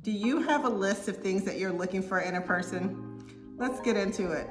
Do you have a list of things that you're looking for in a person? Let's get into it.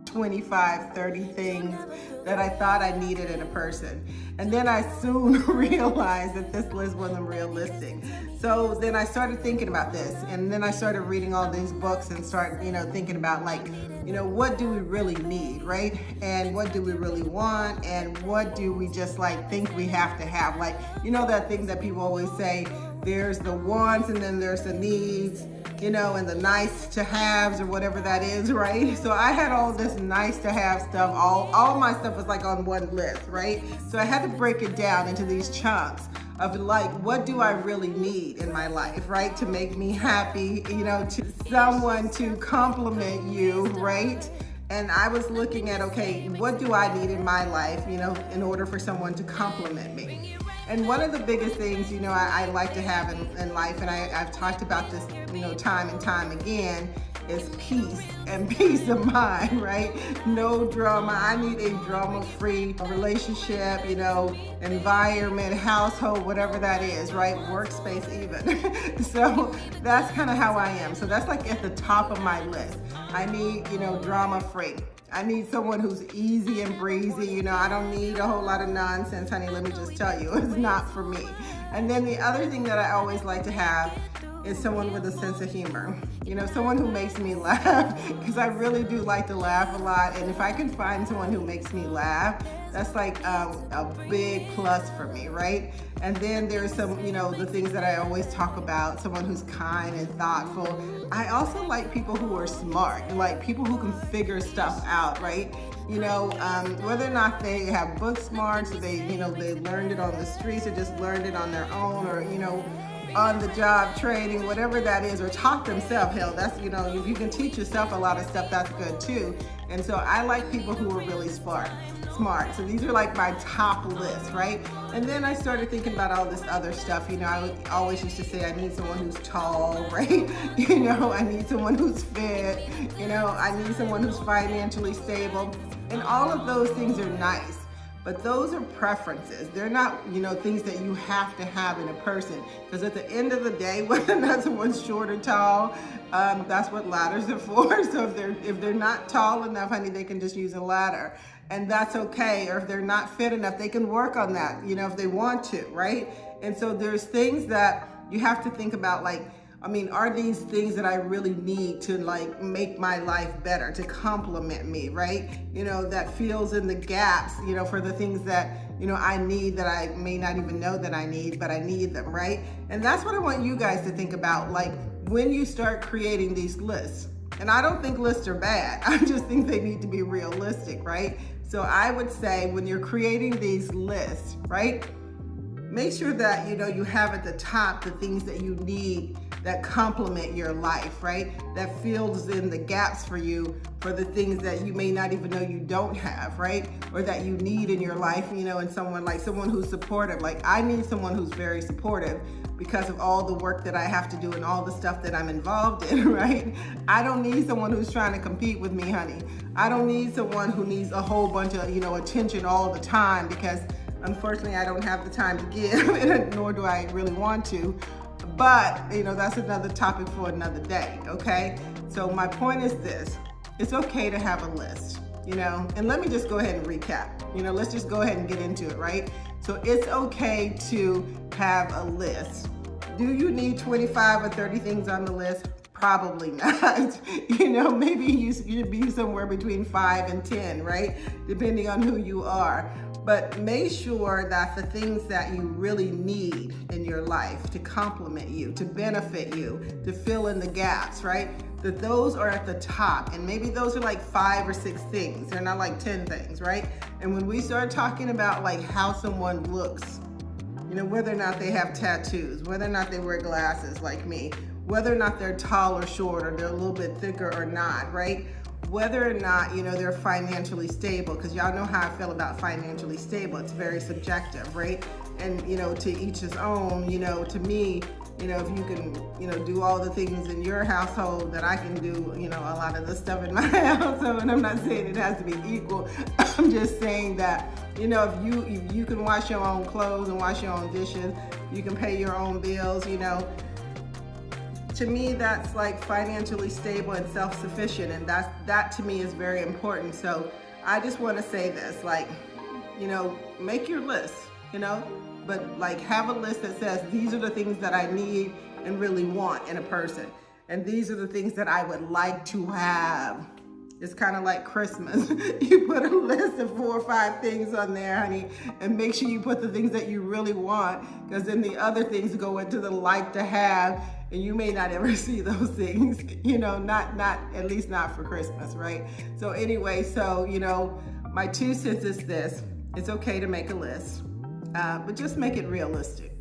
25, 30 things that I thought I needed in a person. And then I soon realized that this list wasn't realistic. So then I started thinking about this, and then I started reading all these books and start, thinking about what do we really need, right? And what do we really want? And what do we just think we have to have? That thing that people always say, there's the wants and then there's the needs, and the nice to haves or whatever that is, right? So I had all this nice to have stuff, all my stuff was on one list, right? So I had to break it down into these chunks of what do I really need in my life, right? To make me happy, to someone to compliment you, right? And I was looking at, okay, what do I need in my life, in order for someone to compliment me? And one of the biggest things, I like to have in life, and I've talked about this, time and time again, is peace and peace of mind, right? No drama. I need a drama-free relationship, environment, household, whatever that is, right? Workspace even. So that's kind of how I am. So that's at the top of my list. I need, drama-free. I need someone who's easy and breezy. I don't need a whole lot of nonsense, honey. Let me just tell you, it's not for me. And then the other thing that I always like to have is someone with a sense of humor. Someone who makes me laugh, because I really do like to laugh a lot. And if I can find someone who makes me laugh, that's a big plus for me, right? And then there's some, the things that I always talk about, someone who's kind and thoughtful. I also like people who are smart, people who can figure stuff out, right? Whether or not they have book smarts, or they learned it on the streets or just learned it on their own, or, on the job training, whatever that is, or taught themselves. Hell, that's, if you can teach yourself a lot of stuff, that's good too. And so I like people who are really smart. So these are my top list, right? And then I started thinking about all this other stuff. I always used to say I need someone who's tall, right? I need someone who's fit. I need someone who's financially stable. And all of those things are nice. But those are preferences. They're not, things that you have to have in a person. Because at the end of the day, whether or not someone's short or tall, that's what ladders are for. So if they're not tall enough, honey, they can just use a ladder. And that's okay. Or if they're not fit enough, they can work on that, if they want to, right? And so there's things that you have to think about, are these things that I really need to make my life better, to complement me, right? That fills in the gaps, for the things that, I need that I may not even know that I need, but I need them, right? And that's what I want you guys to think about, when you start creating these lists. And I don't think lists are bad. I just think they need to be realistic, right? So I would say when you're creating these lists, right? Make sure that, you have at the top the things that you need that complement your life, right? That fills in the gaps for you for the things that you may not even know you don't have, right? Or that you need in your life, and someone who's supportive. I need someone who's very supportive because of all the work that I have to do and all the stuff that I'm involved in, right? I don't need someone who's trying to compete with me, honey. I don't need someone who needs a whole bunch of, attention all the time, because unfortunately I don't have the time to give, nor do I really want to. But, that's another topic for another day, okay? So my point is this: it's okay to have a list, and let me just go ahead and recap. Let's just go ahead and get into it, right? So it's okay to have a list. Do you need 25 or 30 things on the list? Probably not. Maybe you should be somewhere between 5 and 10, right? Depending on who you are. But make sure that the things that you really need in your life to complement you, to benefit you, to fill in the gaps, right? That those are at the top. And maybe those are 5 or 6 things. They're not 10 things, right? And when we start talking about how someone looks, whether or not they have tattoos, whether or not they wear glasses like me, whether or not they're tall or short, or they're a little bit thicker or not, right? Whether or not, they're financially stable, because y'all know how I feel about financially stable. It's very subjective, right? And, to each his own. To me, if you can, do all the things in your household that I can do, a lot of the stuff in my household. And I'm not saying it has to be equal. I'm just saying that, if you can wash your own clothes and wash your own dishes, you can pay your own bills, to me, that's like financially stable and self-sufficient. And that to me is very important. So I just want to say this, make your list, but like have a list that says these are the things that I need and really want in a person. And these are the things that I would like to have. It's kind of like Christmas. You put a list of 4 or 5 things on there, honey, and make sure you put the things that you really want, because then the other things go into the like to have, and you may not ever see those things, not at least not for Christmas, right? So anyway, my 2 cents is this: it's okay to make a list, but just make it realistic.